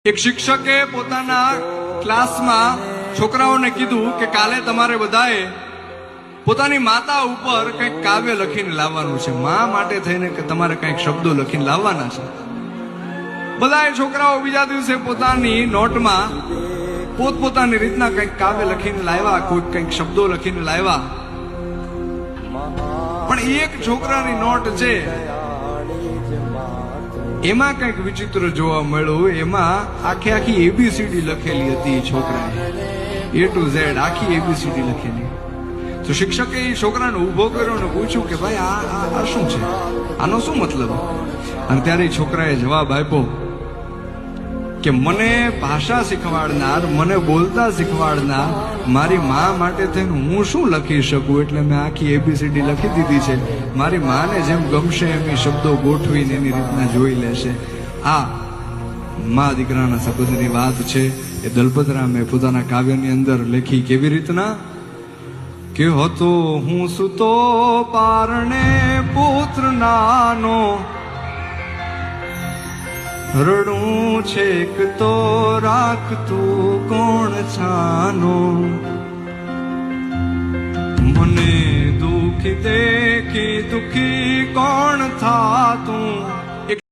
એક શિક્ષકે પોતાના ક્લાસમાં છોકરાઓને કીધું કે કાલે તમારે બધાએ પોતાની માતા ઉપર કંઈક કાવ્ય લખીને લાવવાનું છે, મા માટે થઈને કે તમારે કંઈક શબ્દો લખીને લાવવાના છે. બધાએ છોકરાઓ બીજા દિવસે પોતાની નોટમાં પોતપોતાની રીતના કંઈક કાવ્ય લખીને લાવ્યા, કોઈ કંઈક શબ્દો લખીને લાવ્યા. પણ એક છોકરાની નોટ છે એમાં કંઈક વિચિત્ર જોવા મળ્યું. એમાં આખી એબીસીડી લખેલી હતી. છોકરાએ A to Z આખી એબીસીડી લખેલી. તો શિક્ષકે એ છોકરાને ઉભો કર્યો અને પૂછ્યું કે ભાઈ આ શું છે, આનો શું મતલબ? અને ત્યારે છોકરાએ જવાબ આપ્યો કે મને ભાષા શીખવાડનાર, મને બોલતા શીખવાડનાર મારી મા માટે થઈને હું શું લખી શકું, એટલે મેં આખી એબીસીડી લખી દીધી છે. મારી માને જેમ ગમશે એમ એ શબ્દો ગોઠવીને એની રીતના જોઈ લેશે. આ મા દીકરાના સંબંધની વાત છે. એ દલપતરામે પોતાના કાવ્યની અંદર લખી. કેવી રીતના કે હતો હું સુતો પારણે પુત્ર નાનો, રડું છેક તો રાખતું કોણ છાનો, મને દુઃખી દેખી દુઃખી કોણ થાતું,